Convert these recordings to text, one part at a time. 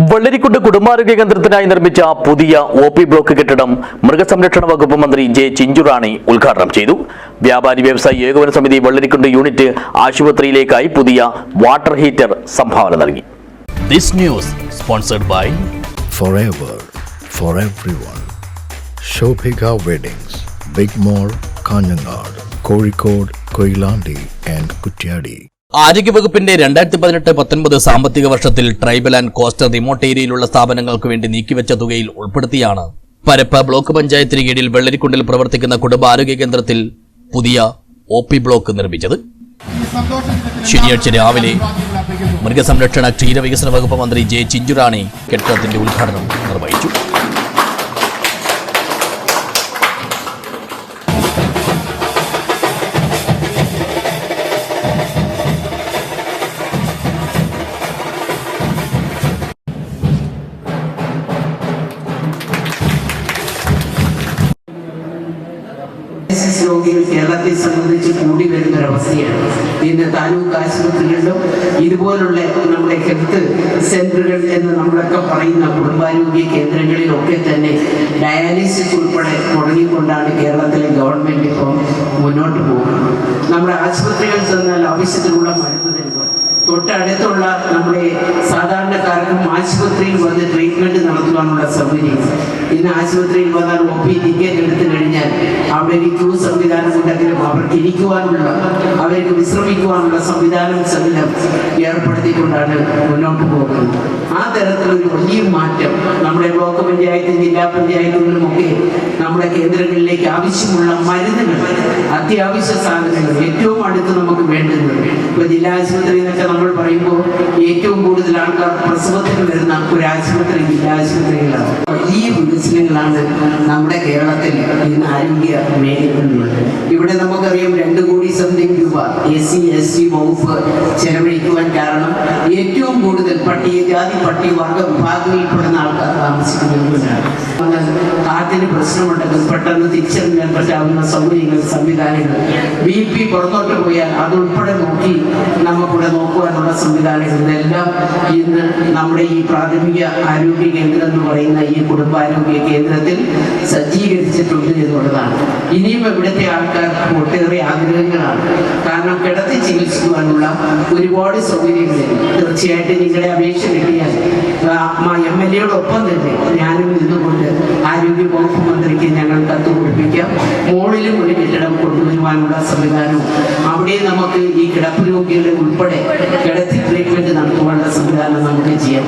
വെള്ളരിക്കുണ്ട് കുടുംബാരോഗ്യ കേന്ദ്രത്തിനായി നിർമ്മിച്ച പുതിയ ഒ.പി. ബ്ലോക്ക് കെട്ടിടം മൃഗസംരക്ഷണ വകുപ്പ് മന്ത്രി ജെ ചിഞ്ചുറാണി ഉദ്ഘാടനം ചെയ്തു. വ്യാപാരി വ്യവസായി ഏകോപന സമിതി വെള്ളരിക്കുണ്ട് യൂണിറ്റ് ആശുപത്രിയിലേക്കായി പുതിയ വാട്ടർ ഹീറ്റർ സംഭാവന നൽകി. This news sponsored by Forever for everyone. Shobhika Weddings, Big Mall, Kanyanad, Kozhikode, Koilandi and Kutyadi. ആരോഗ്യവകുപ്പിന്റെ 2018-19 സാമ്പത്തിക വർഷത്തിൽ ട്രൈബൽ ആൻഡ് കോസ്റ്റൽ റിമോട്ട് ഏരിയയിലുള്ള സ്ഥാപനങ്ങൾക്ക് വേണ്ടി നീക്കിവെച്ച തുകയിൽ ഉൾപ്പെടുത്തിയാണ് പരപ്പ ബ്ലോക്ക് പഞ്ചായത്തിന് കീഴിൽ വെള്ളരിക്കുണ്ടിൽ പ്രവർത്തിക്കുന്ന കുടുംബാരോഗ്യ കേന്ദ്രത്തിൽ പുതിയ ഒ.പി. ബ്ലോക്ക് നിർമ്മിച്ചത്. ശനിയാഴ്ച രാവിലെ മൃഗസംരക്ഷണ ക്ഷീരവികസന വകുപ്പ് മന്ത്രി ജെ ചിഞ്ചുറാണി കെട്ടിടത്തിന്റെ ഉദ്ഘാടനം നിർവഹിച്ചു. രോഗികൾ കേരളത്തെ സംബന്ധിച്ച് കൂടി വരുന്നൊരവസ്ഥയാണ്. ഇന്ന് താലൂക്ക് ആശുപത്രികളിലും ഇതുപോലുള്ള നമ്മുടെ ഹെൽത്ത് സെന്ററുകൾ എന്ന് നമ്മളൊക്കെ പറയുന്ന കുടുംബാരോഗ്യ കേന്ദ്രങ്ങളിലൊക്കെ തന്നെ ഡയാലിസിസ് ഉൾപ്പെടെ തുടങ്ങിക്കൊണ്ടാണ് കേരളത്തിലെ ഗവൺമെന്റ് ഇപ്പം മുന്നോട്ട് പോകുന്നത്. നമ്മുടെ ആശുപത്രികൾ ചെന്നാൽ ആവശ്യത്തിനുള്ള മരുന്ന് തരുക, തൊട്ടടുത്തുള്ള നമ്മുടെ സാധാരണക്കാർക്കും ആശുപത്രിയിൽ വന്ന് ട്രീറ്റ്മെന്റ് നടത്തുവാനുള്ള സൗകര്യം. ഇന്ന് ആശുപത്രിയിൽ വന്നാൽ ഒ.പി. ടിക്കറ്റ് എടുത്തു കഴിഞ്ഞാൽ അവിടെ ഒരു ക്യൂ സംവിധാനം ഉണ്ടെങ്കിലും അവർക്ക് ഇരിക്കുവാനുള്ള, അവർക്ക് വിശ്രമിക്കുവാനുള്ള സംവിധാനം ഏർപ്പെടുത്തിക്കൊണ്ടാണ് മുന്നോട്ട് പോകുന്നത്. ആ തരത്തിലൊരു വലിയ മാറ്റം നമ്മുടെ ബ്ലോക്ക് പഞ്ചായത്ത്, ജില്ലാ പഞ്ചായത്തുകളിലുമൊക്കെ നമ്മുടെ കേന്ദ്രങ്ങളിലേക്ക് ആവശ്യമുള്ള മരുന്നുകൾ, അത്യാവശ്യ സാധനങ്ങൾ ഏറ്റവും അടുത്ത് നമുക്ക് വേണ്ടുന്നത്. ഇപ്പൊ ജില്ലാ ആശുപത്രി എന്നൊക്കെ നമ്മൾ പറയുമ്പോൾ ഏറ്റവും കൂടുതൽ ആൾക്കാർ പ്രസവത്തിന് വരുന്ന ഒരു ആശുപത്രി ജില്ലാ ആശുപത്രികളാണ്. വലിയ വികസനങ്ങളാണ് നമ്മുടെ കേരളത്തിൽ ഇന്ന് ആരോഗ്യ മേഖലകളിലുള്ളത്. ഇവിടെ നമുക്കറിയാം 2 കോടി സംതിങ് രൂപ SC/ST വകുപ്പ് ചെലവഴിക്കുവാൻ കാരണം ഏറ്റവും കൂടുതൽ പട്ടികജാതി പട്ടികവർഗ വിഭാഗങ്ങളിൽപ്പെടുന്ന ആൾക്കാർ താമസിക്കുന്നതുകൊണ്ടാണ്. കാറ്റിന് പ്രശ്നമുണ്ടെങ്കിൽ പെട്ടെന്ന് തിരിച്ചറിയാൻ പറ്റാവുന്ന സൗകര്യങ്ങൾ, സംവിധാനങ്ങൾ, BP പുറത്തോട്ട് പോയാൽ അതുൾപ്പെടെ നോക്കി നമുക്കിവിടെ നോക്കുവാനുള്ള സംവിധാനങ്ങൾ, ഇതെല്ലാം ഇന്ന് നമ്മുടെ ഈ പ്രാഥമിക ആരോഗ്യ കേന്ദ്രം എന്ന് പറയുന്ന ഈ കുടുംബാരോഗ്യ കേന്ദ്രത്തിൽ സജ്ജീകരിച്ചിട്ടുണ്ട് എന്നുള്ളതാണ്. ഇനിയും ഇവിടുത്തെ ആൾക്കാർക്ക് ഒട്ടേറെ ആഗ്രഹങ്ങളാണ്. കാരണം കിടത്തി ചികിത്സിക്കുവാനുള്ള ഒരുപാട് സൗകര്യങ്ങൾ തീർച്ചയായിട്ടും നിങ്ങളുടെ അപേക്ഷ കിട്ടിയാൽ MLA-യോടൊപ്പം തന്നെ ഞാനും നിന്നുകൊണ്ട് ആരോഗ്യ വകുപ്പ് മന്ത്രിക്ക് ഞങ്ങൾ കത്ത് കൊടുപ്പിക്കാം. മോളിലും ഒരു കെട്ടിടം കൊണ്ടുവരുവാനുള്ള സംവിധാനവും അവിടെ നമുക്ക് ഈ കിടപ്പ് രോഗികളെ ഉൾപ്പെടെ കിടത്തി ട്രീറ്റ്മെന്റ് നടത്തുവാനുള്ള സംവിധാനം നമുക്ക് ചെയ്യാം.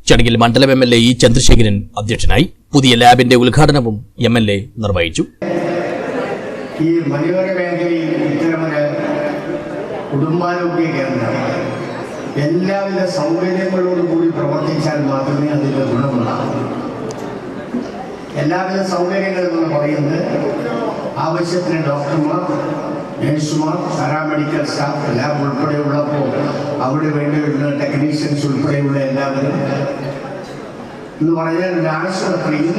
ചടങ്ങിൽ മണ്ഡലം MLA E. ചന്ദ്രശേഖരൻ അധ്യക്ഷനായി. പുതിയ ലാബിന്റെ ഉദ്ഘാടനവും MLA നിർവഹിച്ചു. ഈ മലയോര മേഖലയിൽ ഇത്തരമൊരു കുടുംബാരോഗ്യ കേന്ദ്രം എല്ലാവിധ സൗകര്യങ്ങളോടും കൂടി പ്രവർത്തിച്ചാൽ മാത്രമേ അതിൻ്റെ ഗുണമുണ്ടാകൂ. എല്ലാവിധ സൗകര്യങ്ങൾ എന്ന് പറയുന്നത് ആവശ്യത്തിന് ഡോക്ടർമാർ, നഴ്സുമാർ, പാരാമെഡിക്കൽ സ്റ്റാഫ്, ലാബ് ഉൾപ്പെടെയുള്ളപ്പോൾ അവിടെ വേണ്ടിയുള്ള ടെക്നീഷ്യൻസ് ഉൾപ്പെടെയുള്ള എല്ലാവരും എന്ന് പറഞ്ഞാൽ ഒരു ആശുപത്രിയിൽ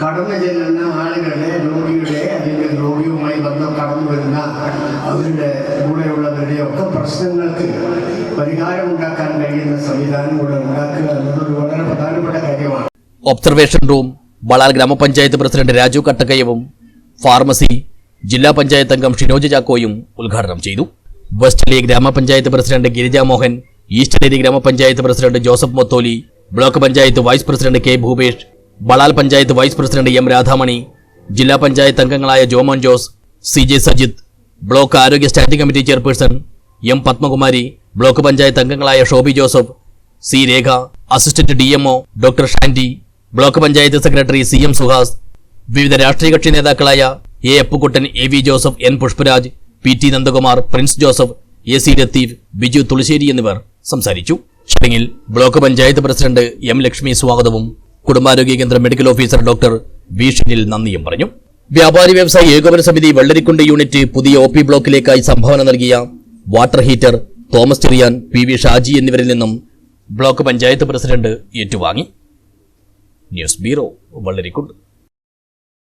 കടന്നു ചെല്ലുന്ന ആളുകളുടെ, രോഗിയുടെ അല്ലെങ്കിൽ രോഗിയുമായി കടന്നു വരുന്ന അവരുടെ കൂടെയുള്ളവരുടെ ഒക്കെ പ്രശ്നങ്ങൾക്ക് പരിഹാരമുണ്ടാക്കാൻ കഴിയുന്ന സംവിധാനം കൂടെ ഉണ്ടാക്കുക എന്നതൊരു വളരെ പ്രധാനപ്പെട്ട കാര്യമാണ്. ഒബ്സർവേഷൻ റൂം ബളാൽ ഗ്രാമപഞ്ചായത്ത് പ്രസിഡന്റ് രാജു കട്ടക്കയവും ഫാർമസി ജില്ലാ പഞ്ചായത്ത് അംഗം ഷിനോജ് ചാക്കോയും ഉദ്ഘാടനം ചെയ്തു. വെസ്റ്റ് ലേ ഗ്രാമപഞ്ചായത്ത് പ്രസിഡന്റ് ഗിരിജ മോഹൻ, ഈസ്റ്റ് ഡേരി ഗ്രാമപഞ്ചായത്ത് president Joseph Motholi, block panchayat vice president K. Bhupesh, Balal panchayat vice president M. Radhamani, ജില്ലാ പഞ്ചായത്ത് അംഗങ്ങളായ Jomon Jose, CJ Sajith, block ആരോഗ്യ standing committee chairperson M. Padmakumari, block panchayat അംഗങ്ങളായ Shobi Joseph, C. Rekha, assistant DMO doctor Shandy, block panchayat secretary CM Suhas, വിവിധ രാഷ്ട്രീയ കക്ഷി നേതാക്കളായ A. Appukuttan, AV Joseph, N. Pushparaj, PT Nandakumar, Prince Joseph, AC Latheef, Biju Thulassery എന്നിവർ സംസാരിച്ചു. ചടങ്ങിൽ block panchayat president M. Lakshmi സ്വാഗതവും കുടുംബാരോഗ്യ കേന്ദ്ര medical officer doctor V. Shinil നന്ദിയും പറഞ്ഞു. വ്യാപാരി വ്യവസായി ഏകോപന സമിതി വെള്ളരിക്കുണ്ട് യൂണിറ്റ് പുതിയ ഒ.പി. ബ്ലോക്കിലേക്കായി സംഭാവന നൽകിയ water heater Thomas Cherian, PV Shaji എന്നിവരിൽ നിന്നും ബ്ലോക്ക് പഞ്ചായത്ത് പ്രസിഡന്റ് ഏറ്റുവാങ്ങി. News bureau, Vellarikundu.